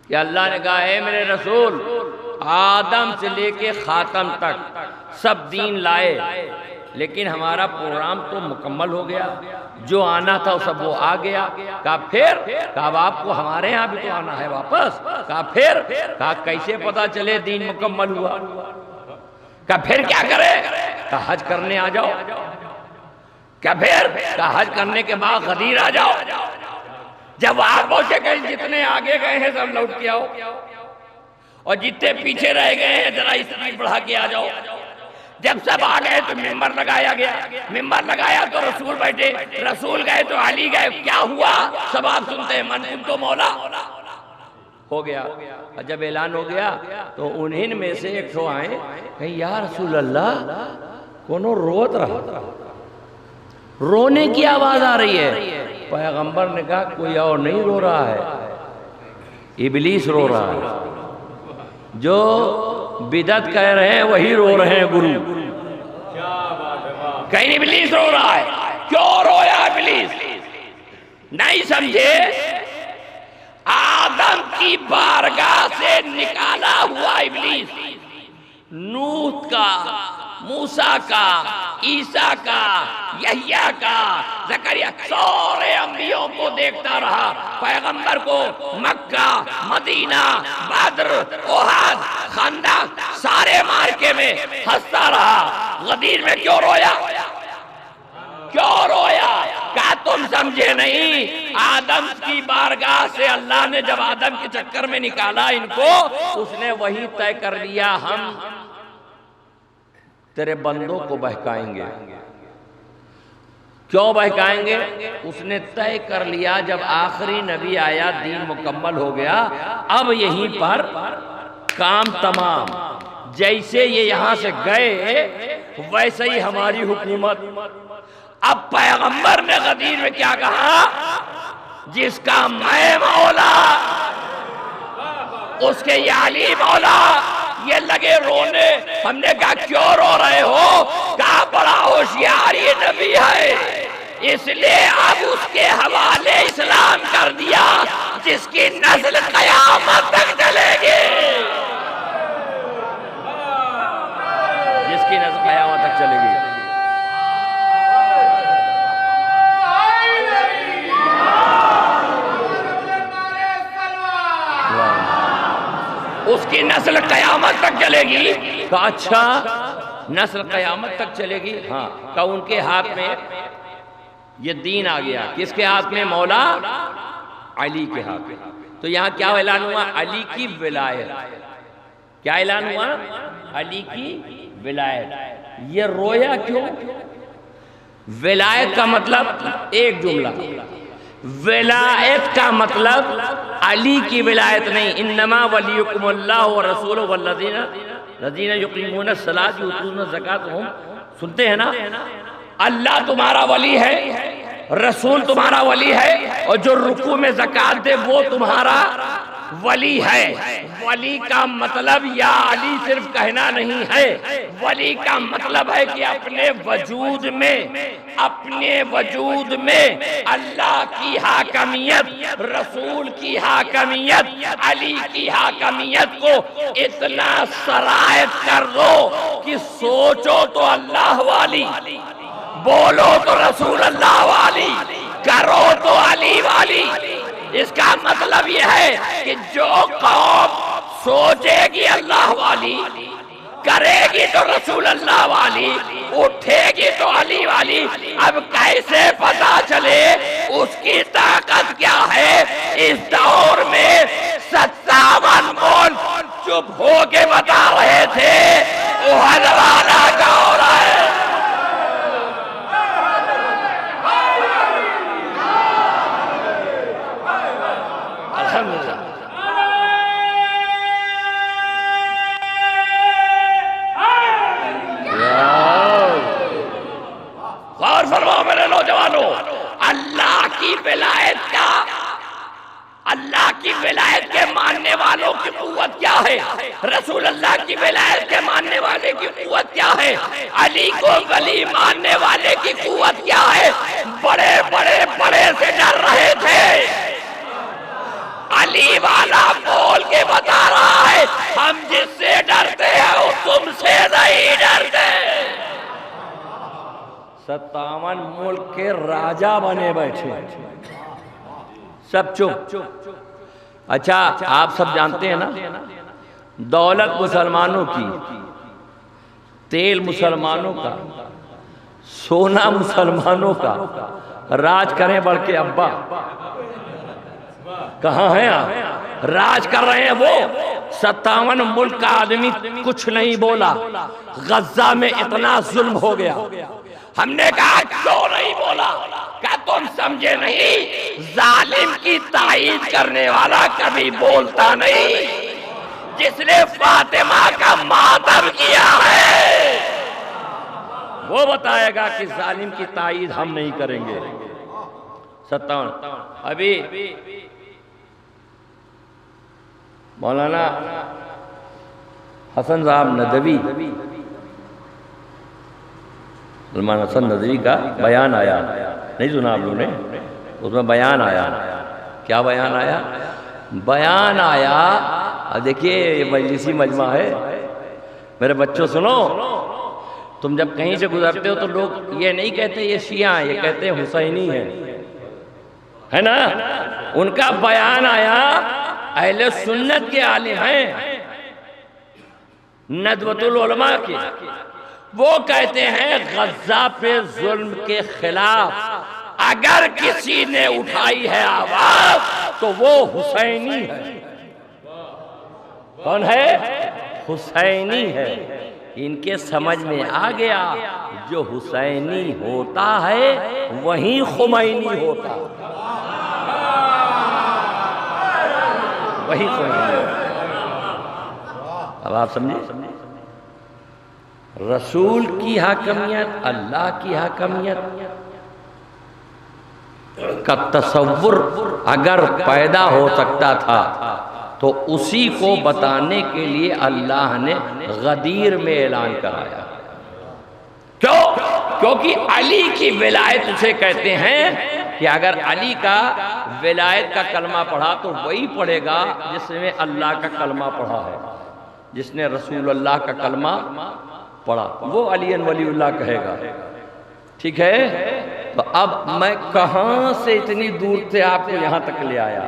کہ اللہ نے کہا اے میرے رسول، آدم سے لے کے خاتم تک سب دین لائے، لیکن ہمارا پروگرام تو مکمل ہو گیا، جو آنا تھا سب وہ آ گیا۔ کہا پھر؟ کہا اب آپ کو ہمارے ہاں بھی تو آنا ہے واپس۔ کہا پھر؟ کہا کیسے پتا چلے دین مکمل ہوا؟ کہا پھر کیا کرے؟ کہا حج کرنے آ جاؤ۔ کہا پھر؟ کہا حج کرنے کے بعد غدیر آ جاؤ، جب آپ پہنچے کہیں جتنے آگے گئے ہیں سب لوٹ کے آؤ، اور جتنے پیچھے رہ گئے ہیں ذرا اسپیڈ بڑھا کے آ جاؤ۔ جب سب آ گئے تو ممبر لگایا گیا، ممبر لگایا تو رسول بیٹھے، رسول گئے تو علی گئے، کیا ہوا سب آپ سنتے ہیں، من کنت مولا ہو گیا۔ اور جب اعلان ہو گیا تو انہی میں سے ایک تو آئے کہ یا رسول اللہ کونو روت رہا، رونے کی آواز آ رہی ہے۔ پیغمبر نے کہا کوئی اور نہیں رو رہا ہے، ابلیس رو رہا ہے، جو بدعت کہہ رہے ہیں وہی رو رہے ہیں گرو۔ کہیں ابلیس رو رہا ہے، کیوں رویا ابلیس؟ نہیں سمجھے؟ آدم کی بارگاہ سے نکالا ہوا ابلیس، نوح کا، موسیٰ کا، عیسیٰ کا، یحییٰ کا، زکریا، سارے انبیاء کو دیکھتا رہا، پیغمبر کو مکہ، مدینہ، بدر، احد، خندق سارے مارکے میں ہنستا رہا۔ غدیر میں کیوں رویا؟ کیوں رویا؟ کہا تم سمجھے نہیں، آدم کی بارگاہ سے اللہ نے جب آدم کے چکر میں نکالا ان کو، اس نے وہی طے کر لیا ہم تیرے بندوں کو بہکائیں گے۔ کیوں بہکائیں گے؟ اس نے طے کر لیا جب آخری نبی آیا، دین مکمل ہو گیا، اب یہیں پر کام تمام، جیسے یہ یہاں سے گئے ویسے ہی ہماری حکومت۔ اب پیغمبر نے غدیر میں کیا کہا؟ جس کا میں مولا اس کے یہ علی مولا، یہ لگے رونے۔ ہم نے کہا کیوں رو رہے ہو؟ کہا بڑا ہوشیار یہ نبی ہے، اس لیے اب اس کے حوالے اسلام کر دیا، جس کی نسل قیامت تک چلے گی، جس کی نسل قیامت تک چلے گی۔ اس کی نسل قیامت تک چلے گی۔ کہا اچھا نسل قیامت تک چلے گی؟ ہاں۔ کہا ان کے ہاتھ میں یہ دین آ گیا، کس کے ہاتھ میں؟ مولا علی کے ہاتھ میں۔ تو یہاں کیا اعلان ہوا؟ علی کی ولایت۔ کیا اعلان ہوا؟ علی کی ولایت۔ یہ رویا کیوں؟ ولایت کا مطلب ایک جملہ، ولایت کا مطلب علی کی ولایت نہیں، انما ولیکم اللہ ورسولہ والذین یقیمون الصلاۃ ویؤتون الزکاۃ ہم، سنتے ہیں نا؟ اللہ تمہارا ولی ہے، رسول تمہارا ولی ہے، اور جو رکوع میں زکوٰۃ دے وہ تمہارا ولی ہے۔ ولی کا مطلب یا علی صرف کہنا نہیں ہے، ولی کا مطلب ہے کہ اپنے وجود میں اللہ کی حاکمیت، رسول کی حاکمیت، علی کی حاکمیت کو اتنا سرایت کر دو کہ سوچو تو اللہ والی، بولو تو رسول اللہ والی، کرو تو علی والی۔ اس کا مطلب یہ ہے کہ جو قوم سوچے گی اللہ والی، کرے گی تو رسول اللہ والی، اٹھے گی تو علی والی۔ اب کیسے پتا چلے اس کی طاقت کیا ہے؟ اس دور میں 57 ملک چپ ہو کے بتا رہے تھے احد والا کون ہے۔ الحمدللہ۔ غور فرماؤ میرے نوجوانوں، اللہ کی ولایت کا، اللہ کی ولایت کے ماننے والوں کی قوت کیا ہے؟ رسول اللہ کی ولایت کے ماننے والے کی قوت کیا ہے؟ علی کو ولی ماننے والے کی قوت کیا ہے؟ بڑے بڑے بڑے سے ڈر رہے تھے، علی والا بول کے بتا رہا ہے ہم جس سے ڈرتے ہیں وہ تم سے نہیں ڈرتے۔ 57 ملک کے راجہ بنے بیٹھے، سب چپ۔ اچھا آپ سب جانتے ہیں نا، دولت مسلمانوں کی، تیل مسلمانوں کا، سونا مسلمانوں کا، راج کریں بڑھ کے ابا کہاں ہیں آپ؟ راج کر رہے ہیں وہ۔ 57 ملک کا آدمی کچھ نہیں بولا، غزہ میں اتنا ظلم ہو گیا۔ ہم نے کہا کیوں نہیں بولا؟ کہا تم سمجھے نہیں، ظالم کی تائید کرنے والا کبھی بولتا نہیں۔ جس نے فاطمہ کا ماتم کیا ہے وہ بتائے گا کہ ظالم کی تائید ہم نہیں کریں گے۔ 57 ابھی مولانا حسن صاحب ندوی، سلمان حسن ندوی کا بیان آیا، نہیں سنا آپ لوگوں نے؟ اس میں بیان آیا، کیا بیان آیا؟ بیان آیا، اب دیکھیے یہ مجلسی مجمع ہے، میرے بچوں سنو، تم جب کہیں سے گزرتے ہو تو لوگ یہ نہیں کہتے یہ شیعہ ہیں، یہ کہتے ہیں حسینی ہیں، ہے نا؟ ان کا بیان آیا، اہل سنت کے عالم ہیں، ندوۃ العلماء کے، وہ کہتے ہیں غزہ پہ ظلم کے خلاف اگر کسی نے اٹھائی ہے آواز تو وہ حسینی ہے۔ کون ہے؟ حسینی ہے۔ ان کے سمجھ میں آ گیا جو حسینی ہوتا ہے وہیں خمینی ہوتا، وہی خمینی ہوتا۔ اب آپ سمجھے؟ رسول کی حاکمیت، اللہ کی حاکمیت کا تصور اگر پیدا ہو سکتا تھا تو اسی کو بتانے کے لیے اللہ نے غدیر میں اعلان کرایا۔ کیوں؟ کیونکہ علی کی ولایت اسے کہتے ہیں کہ اگر علی کا ولایت کا کلمہ پڑھا تو وہی پڑھے گا جس نے اللہ کا کلمہ پڑھا ہے، جس نے رسول اللہ کا کلمہ پڑھا وہ علی ولی اللہ کہے گا۔ ٹھیک ہے؟ تو اب میں کہاں سے اتنی دور سے آپ کو یہاں تک لے آیا؟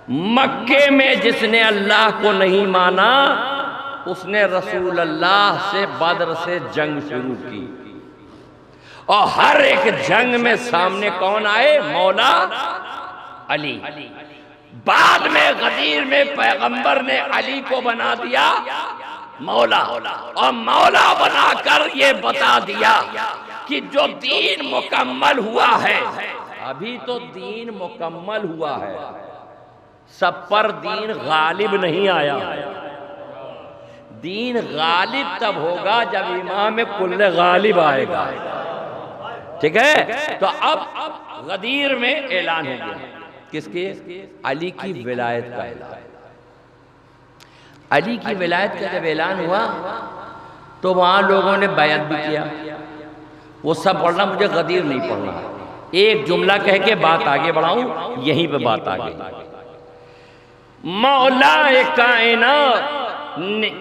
مکے میں جس نے اللہ کو نہیں مانا اس نے رسول اللہ سے بدر سے جنگ شروع کی، اور ہر ایک جنگ میں سامنے کون آئے؟ مولا علی۔ بعد میں غدیر میں پیغمبر نے علی کو بنا دیا مولا، اور مولا بنا کر یہ بتا دیا کہ جو دین مکمل ہوا ہے، ابھی تو دین مکمل ہوا ہے، سب پر دین غالب نہیں آیا۔ دین غالب تب ہوگا جب امام کل غالب آئے گا۔ ٹھیک ہے؟ تو اب غدیر میں اعلان ہو گیا، کس کے؟ علی کی ولایت کا اعلان۔ علی کی ولایت کا جب اعلان ہوا تو وہاں لوگوں نے بیعت بھی کیا۔ وہ سب پڑھنا، مجھے غدیر نہیں پڑھنا، ایک جملہ کہہ کے بات آگے بڑھاؤں، یہیں پہ بات آگے۔ مولا کائنات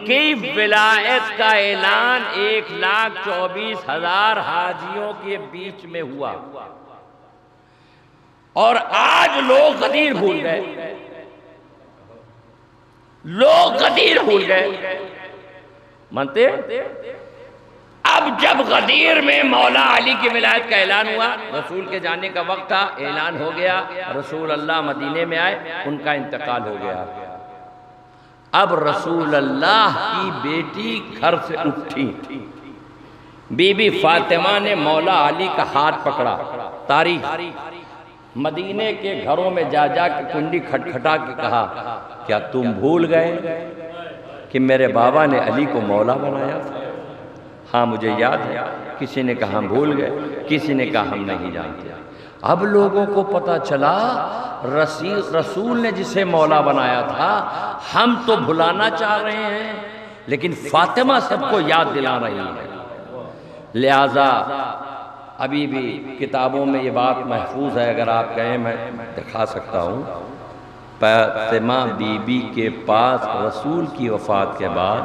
کی ولایت کا اعلان 1,24,000 حاجیوں کے بیچ میں ہوا، اور آج لوگ غدیر بھول گئے، لوگ غدیر بھول گئے۔ مانتے؟ اب جب غدیر میں مولا علی کی ولایت کا اعلان ہوا، رسول کے جانے کا وقت تھا، اعلان ہو گیا، رسول اللہ مدینے میں آئے، ان کا انتقال ہو گیا۔ اب رسول اللہ کی بیٹی گھر سے اٹھی، بی بی فاطمہ نے مولا علی کا ہاتھ پکڑا۔ تاریخ مدینے کے گھروں میں جا جا کے کنڈی کھٹکھٹا کے کہا، کیا تم بھول گئے کہ میرے بابا نے علی کو مولا بنایا تھا؟ ہاں مجھے یاد ہے۔ کسی نے کہا ہم بھول گئے، کسی نے کہا ہم نہیں جانتے۔ اب لوگوں کو پتا چلا رسول نے جسے مولا بنایا تھا ہم تو بھلانا چاہ رہے ہیں، لیکن فاطمہ سب کو یاد دلا رہی ہے۔ لہذا ابھی بھی کتابوں میں یہ بات محفوظ ہے، اگر آپ کہیں میں دکھا سکتا ہوں۔ فاطمہ بی بی کے پاس رسول کی وفات کے بعد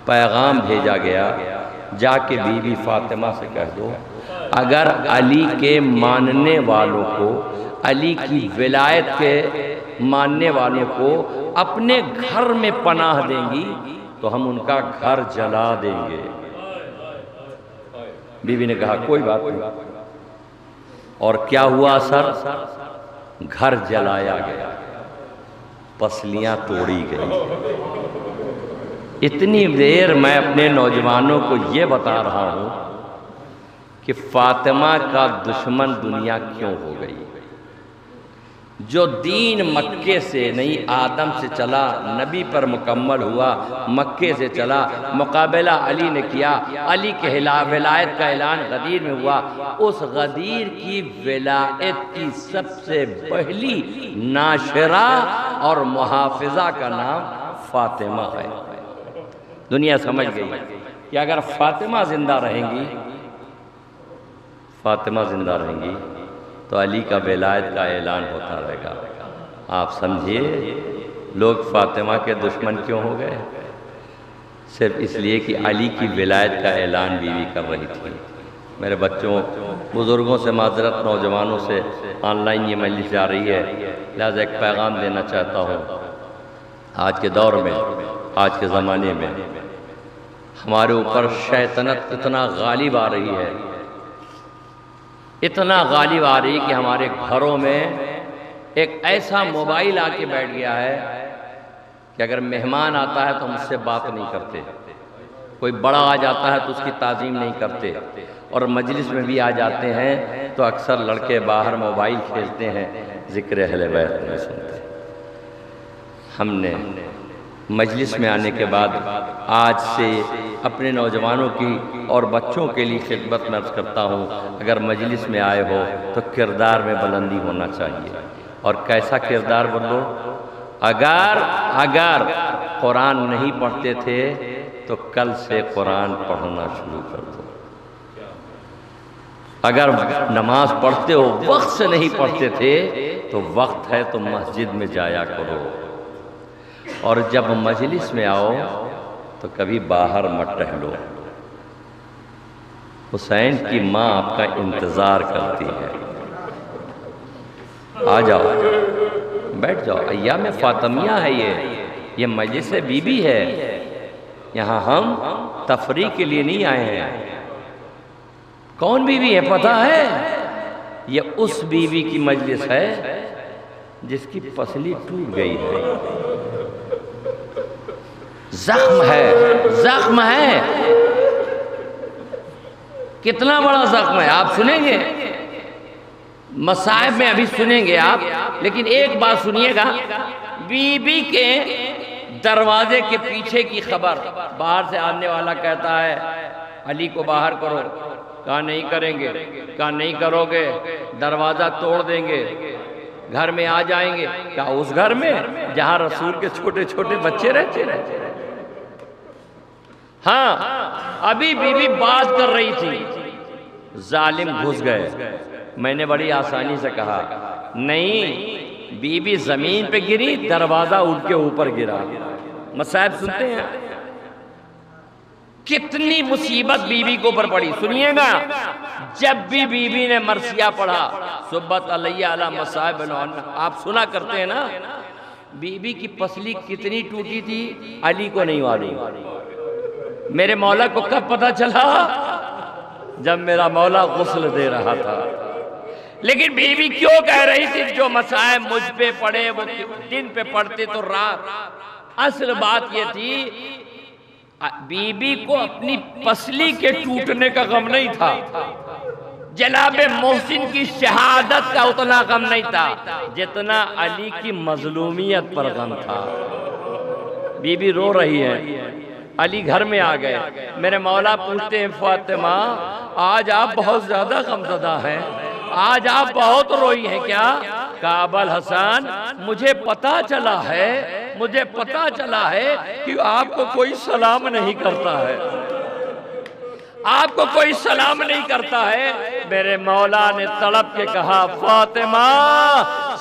پیغام بھیجا گیا، جا کے بی بی فاطمہ سے کہہ دو اگر علی کے ماننے والوں کو، علی کی ولایت کے ماننے والوں کو اپنے گھر میں پناہ دیں گی تو ہم ان کا گھر جلا دیں گے۔ بی بی نے کہا کوئی بات نہیں، اور کیا ہوا اثر؟ گھر جلایا گیا، پسلیاں توڑی گئی۔ اتنی دیر میں اپنے نوجوانوں کو یہ بتا رہا ہوں کہ فاطمہ کا دشمن دنیا کیوں ہو گئی۔ جو دین مکے سے نہیں آدم سے چلا، نبی پر مکمل ہوا، مکے سے چلا، مقابلہ علی نے کیا، علی کے ولایت کا اعلان غدیر میں ہوا۔ اس غدیر کی ولایت کی سب سے پہلی ناشرہ اور محافظہ کا نام فاطمہ ہے۔ دنیا سمجھ گئی کہ اگر فاطمہ زندہ رہیں گی، فاطمہ زندہ رہیں گی تو علی کا ولایت کا اعلان ہوتا رہے گا۔ آپ سمجھیے لوگ فاطمہ کے دشمن کیوں ہو گئے؟ صرف اس لیے کہ علی کی ولایت کا اعلان بیوی کر رہی تھی۔ میرے بچوں، بزرگوں سے معذرت، نوجوانوں سے، آن لائن یہ مجلس جا رہی ہے، لہذا ایک پیغام دینا چاہتا ہوں۔ آج کے دور میں، آج کے زمانے میں ہمارے اوپر شیطنت اتنا غالب آ رہی ہے، اتنا غالب آ رہی ہے کہ ہمارے گھروں میں ایک ایسا موبائل آ کے بیٹھ گیا ہے کہ اگر مہمان آتا ہے تو ہم اس سے بات نہیں کرتے، کوئی بڑا آ جاتا ہے تو اس کی تعظیم نہیں کرتے، اور مجلس میں بھی آ جاتے ہیں تو اکثر لڑکے باہر موبائل کھیلتے ہیں، ذکر اہل بیت نہیں سنتے۔ ہم نے مجلس میں آنے کے بعد آج سے اپنے نوجوانوں کی اور بچوں کے لیے خدمت میں عرض کرتا ہوں، اگر مجلس میں آئے ہو تو کردار میں بلندی ہونا چاہیے۔ اور کیسا کردار بولو؟ اگر قرآن نہیں پڑھتے تھے تو کل سے قرآن پڑھنا شروع کر دو۔ اگر نماز پڑھتے ہو، وقت سے نہیں پڑھتے تھے تو وقت ہے تو مسجد میں جایا کرو، اور جب مجلس میں آؤ تو کبھی باہر مت ٹہلو۔ حسین کی ماں آپ کا انتظار کرتی ہے، آ جاؤ، بیٹھ جاؤ۔ ایام فاطمیہ ہے یہ مجلس بی بی ہے، یہاں ہم تفریح کے لیے نہیں آئے ہیں۔ کون بی بی ہے پتہ ہے؟ یہ اس بی بی کی مجلس ہے جس کی پسلی ٹوٹ گئی ہے، زخم ہے، کتنا بڑا زخم ہے آپ سنیں گے، مصائب میں ابھی سنیں گے آپ، لیکن ایک بات سنیے گا، بی بی کے دروازے کے پیچھے کی خبر، باہر سے آنے والا کہتا ہے علی کو باہر کرو، کہا نہیں کریں گے، کہا نہیں کرو گے دروازہ توڑ دیں گے، گھر میں آ جائیں گے، کہا اس گھر میں جہاں رسول کے چھوٹے چھوٹے بچے رہتے رہتے۔ ہاں ابھی بی بی بات کر رہی تھی، ظالم گھس گئے۔ میں نے بڑی آسانی سے کہا نہیں، بی بی زمین پہ گری، دروازہ ان کے اوپر گرا۔ مصائب سنتے ہیں، کتنی مصیبت بی بی کو اوپر پڑی۔ سنیے گا، جب بھی بی بی نے مرثیہ پڑھا، صبت علیہ علی مصائب، آپ سنا کرتے ہیں نا، بی بی کی پسلی کتنی ٹوٹی تھی علی کو نہیں معلوم، میرے مولا کو کب پتہ چلا؟ جب میرا مولا غسل دے رہا تھا۔ لیکن بیوی کیوں کہہ رہی تھی جو مصائب مجھ پہ پڑے وہ دن پہ پڑتے تو رات؟ اصل بات یہ تھی بیوی کو اپنی پسلی کے ٹوٹنے کا غم نہیں تھا، جناب محسن کی شہادت کا اتنا غم نہیں تھا جتنا علی کی مظلومیت پر غم تھا۔ بیوی رو رہی ہے، علی گھر میں آ گئے، میرے مولا پوچھتے ہیں فاطمہ آج آپ بہت زیادہ غمزدہ ہیں، آج آپ بہت روئی ہیں کیا؟ کہا ابا الحسن مجھے پتا چلا ہے کہ آپ کو کوئی سلام نہیں کرتا ہے، آپ کو کوئی سلام نہیں کرتا ہے۔ میرے مولا نے تڑپ کے کہا فاطمہ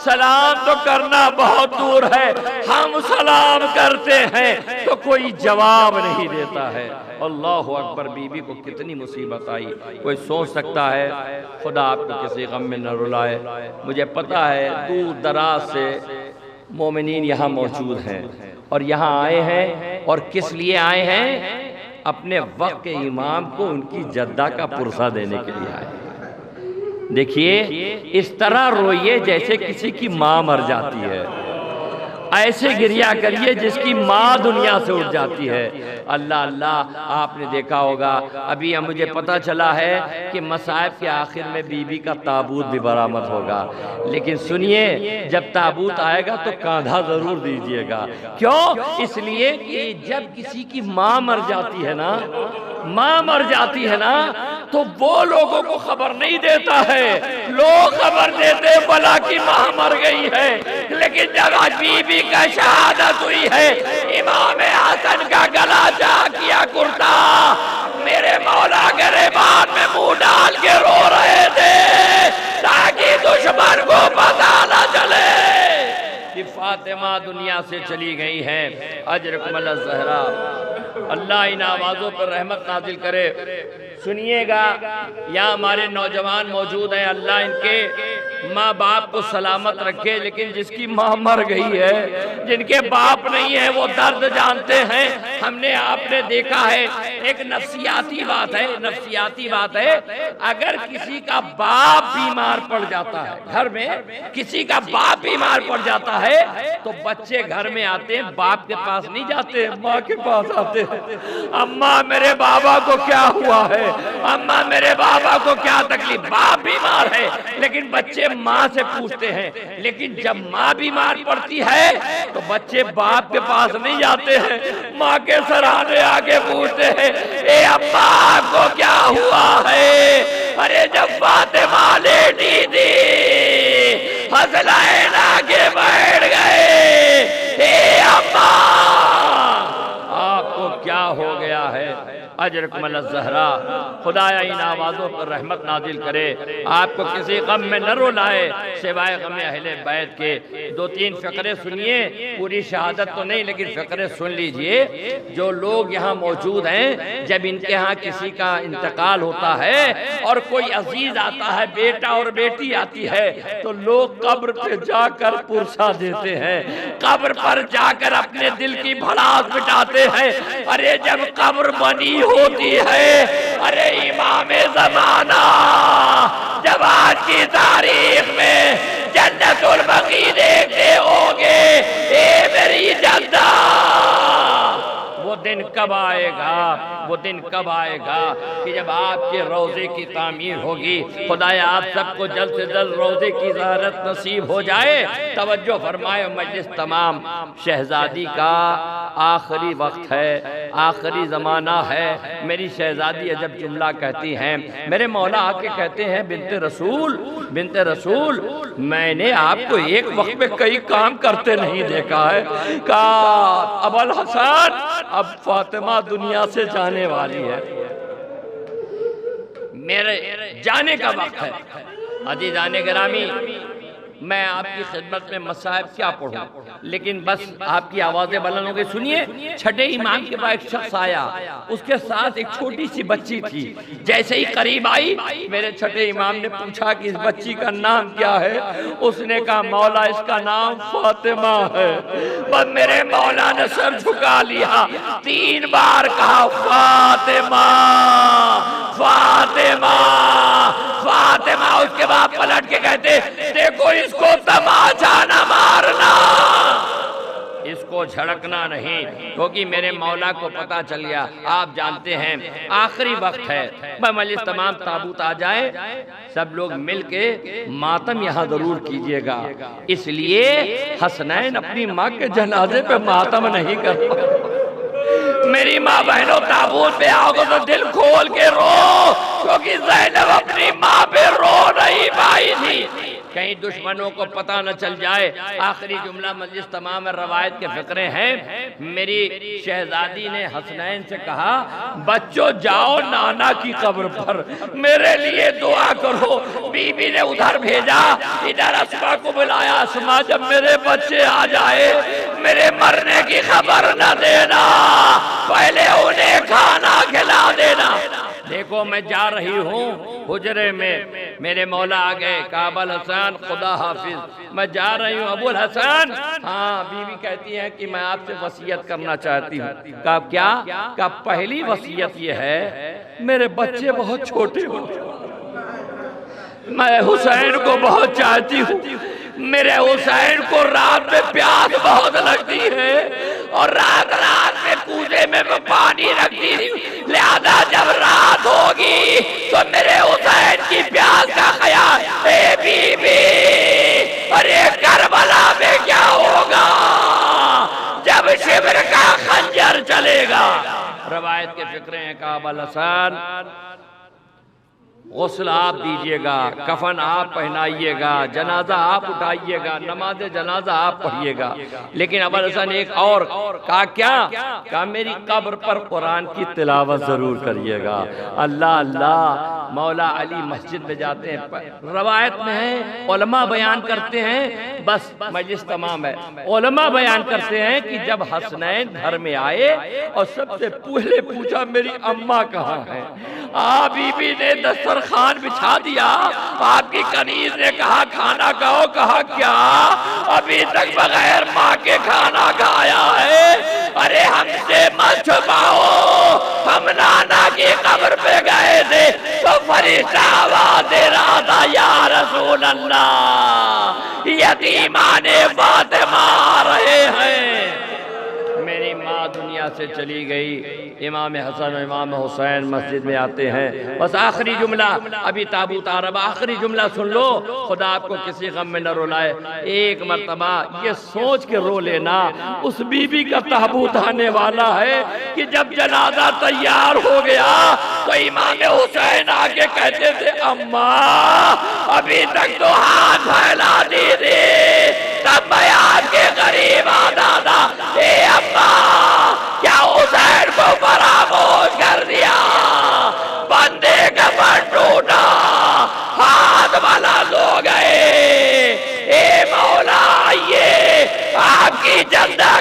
سلام تو کرنا بہت دور ہے، ہم سلام کرتے ہیں تو کوئی جواب نہیں دیتا ہے۔ اللہ اکبر، بی بی کو کتنی مصیبت آئی، کوئی سوچ سکتا ہے؟ خدا آپ کو کسی غم میں نہ رلائے۔ مجھے پتا ہے دور دراز سے مومنین یہاں موجود ہیں اور یہاں آئے ہیں، اور کس لیے آئے ہیں؟ اپنے وقت کے امام کو ان کی جدہ کا پرسہ دینے کے لیے آئے ہیں۔ دیکھیے اس طرح روئیے جیسے کسی کی ماں مر جاتی ہے، ایسے گریا کریے جس کی ماں دنیا سے اٹھ جاتی ہے۔ اللہ اللہ، آپ نے دیکھا ہوگا ابھی مجھے پتا چلا ہے کہ مصائب کے آخر میں بی بی کا تابوت بھی برآمد ہوگا، لیکن سنیے جب تابوت آئے گا تو کاندھا ضرور دیجئے گا۔ کیوں؟ اس لیے کہ جب کسی کی ماں مر جاتی ہے نا تو وہ لوگوں کو خبر نہیں دیتا ہے، لوگ خبر دیتے بلا کی ماں مر گئی ہے، لیکن جب آج بی بی کا شہادت ہوئی ہے، امام حسن کا گلا جا کیا کرتا، میرے مولا گریبان میں منہ ڈال کے رو رہے تھے تاکہ دشمن کو پتہ نہ چلے کہ فاطمہ دنیا سے چلی گئی ہیں۔ اجرکم اللہ زہرا، اللہ ان آوازوں پر رحمت نازل کرے۔ سنیے گا یہاں ہمارے نوجوان موجود ہیں، اللہ ان کے ماں باپ کو سلامت رکھے، لیکن جس کی ماں مر گئی ہے، جن کے باپ نہیں ہے، وہ درد جانتے ہیں۔ ہم نے آپ نے دیکھا ہے ایک نفسیاتی بات ہے، اگر کسی کا باپ بیمار پڑ جاتا ہے، گھر میں کسی کا باپ بیمار پڑ جاتا ہے تو بچے گھر میں آتے ہیں، باپ کے پاس نہیں جاتے، ماں کے پاس آتے ہیں، اماں میرے بابا کو کیا ہوا ہے، اماں میرے بابا کو کیا تکلیف، باپ بیمار ہے لیکن بچے ماں سے پوچھتے ہیں۔ لیکن جب ماں بیمار پڑتی ہے تو بچے باپ کے پاس نہیں جاتے ہیں، ماں کے سرانے آگے پوچھتے ہیں اے اماں کو کیا ہوا ہے۔ ارے جب فاطمہ لیٹی تھی حسنین آگے بیٹھ گئے، اے اماں آپ کو کیا ہو گیا ہے؟ اجرکم اللہ زہرا، خدایا ان آوازوں پر رحمت نازل کرے، آپ کو کسی غم میں نہ رلائے سوائے غم اہل بیت کے۔ دو تین فقرے سنیے، پوری شہادت تو نہیں لیکن فقرے سن لیجئے۔ جو لوگ یہاں موجود ہیں، جب ان کے ہاں کسی کا انتقال ہوتا ہے اور کوئی عزیز آتا ہے، بیٹا اور بیٹی آتی ہے، تو لوگ قبر پہ جا کر پرسہ دیتے ہیں، قبر پر جا کر اپنے دل کی بھڑاس مٹاتے ہیں۔ ارے جب قبر بنی ہوتی ہے، ارے امام زمانہ جب آج کی تاریخ میں جنت البقیع دیکھتے ہوگے، اے میری جدہ وہ دن کب آئے گا کہ جب آپ کے روضے کی تعمیر ہوگی۔ خدایا آپ سب کو جلد سے جلد روضے کی زیارت نصیب ہو جائے۔ توجہ فرمائے مجلس تمام، شہزادی کا آخری وقت ہے، آخری زمانہ ہے۔ میری شہزادی عجب جملہ کہتی ہیں، میرے مولا آ کے کہتے ہیں بنت رسول میں نے آپ کو ایک وقت میں کئی کام کرتے نہیں دیکھا ہے۔ کہا ابا الحسن اب فاطمہ دنیا سے جانے والی ہے، میرے جانے کا وقت ہے۔ عزیزان گرامی، میں آپ کی خدمت میں مصائب کیا پڑھوں، لیکن بس آپ کی آوازیں بلند ہو گئی. سنیے, چھٹے امام کے بعد ایک شخص آیا, اس کے ساتھ ایک چھوٹی سی بچی تھی. جیسے ہی قریب آئی, میرے چھٹے امام نے پوچھا کہ اس بچی کا نام کیا ہے؟ اس نے کہا مولا اس کا نام فاطمہ ہے. بس میرے مولا نے سر جھکا لیا, 3 بار کہا فاطمہ فاطمہ فاطمہ. اس کے بعد پلٹ کے کہتے دیکھو اس کو تماچا نہ مارنا, اس کو جھڑکنا نہیں, کیونکہ میرے مولا کو پتا چل گیا. آپ جانتے ہیں آخری وقت ہے, مجلس تمام تابوت آ جائے, سب لوگ مل کے ماتم یہاں ضرور کیجئے گا. اس لیے حسنین اپنی ماں کے جنازے پہ ماتم نہیں کرتا. میری ماں بہنوں تابوت پہ آؤ گے تو دل کھول کے رو, کیونکہ زینب اپنی ماں پہ رو نہیں پائی تھی. کہیں دشمنوں کو پتہ نہ چل جائے. آخری جملہ مجلس تمام روایت کے فقرے ہیں. میری شہزادی نے حسنین سے کہا بچوں جاؤ نانا کی قبر پر میرے لیے دعا کرو. بی بی نے ادھر بھیجا, ادھر اسما کو بلایا. اسما جب میرے بچے آ جائے میرے مرنے کی خبر نہ دینا, پہلے انہیں کھانا کھلا دینا. دیکھو میں جا رہی ہوں حجرے میں, میرے مولا آ گئے, کعب الحسن خدا حافظ, میں جا رہی ہوں ابو الحسن. ہاں, بیوی کہتی ہے کہ میں آپ سے وصیت کرنا چاہتی ہوں. کہا کیا؟ کہا پہلی وصیت یہ ہے میرے بچے بہت چھوٹے ہوں, میں حسین کو بہت چاہتی ہوں, میرے حسین کو رات میں پیاس بہت لگتی ہے اور رات میں کوزے میں پانی رکھتی تھی, لہذا جب رات ہوگی تو میرے حسین کی پیاس کا خیال. اے بی بی, ارے کربلا میں کیا ہوگا جب شبر کا خنجر چلے گا؟ روایت کے فقرے ہیں. کعب الحسن غسل آپ دیجئے گا, کفن آپ پہنائیے گا, جنازہ آپ اٹھائیے گا, نماز جنازہ آپ پڑھیے گا. لیکن ابو الحسن ایک اور کہا کیا؟ کہا میری قبر پر قرآن کی تلاوت ضرور کریے گا. اللہ اللہ. مولا علی مسجد میں جاتے ہیں, روایت میں ہے, علماء بیان کرتے ہیں, بس مجلس تمام ہے, علماء بیان کرتے ہیں کہ جب حسنین گھر میں آئے اور سب سے پہلے پوچھا میری اماں کہاں ہے, بی بی نے دسترخوان بچھا دیا. آپ کی کنیز نے کہا کھانا کھاؤ. کہا کیا ابھی تک بغیر ماں کے کھانا کھایا ہے؟ ارے ہم سے مت چھپاؤ, ہم نانا کی قبر پہ گئے تھے تو فرشتہ آواز دے رہا تھا یا رسول اللہ یتیمان فاطمہ آ رہے ہیں. میری ماں دنیا سے چلی گئی. امام حسن و امام حسین مسجد میں آتے ہیں. بس آخری جملہ, ابھی تابوت آ رہا, آخری جملہ سن لو, خدا آپ کو کسی غم میں نہ رولائے. ایک مرتبہ یہ سوچ کے رو لینا اس بی بی کا تابوت آنے والا ہے کہ جب جنازہ تیار ہو گیا تو امام حسین آگے کہتے تھے اماں ابھی تک تو ہاتھ پھیلا دی تھی, تب میں آپ کے قریب آتا تھا. اے اماں کیا حسین کو فراموش کر دیا؟ بندے کا پر ٹوٹا, ہاتھ بلند ہو گئے. اے مولا آئیے, آپ کی جنت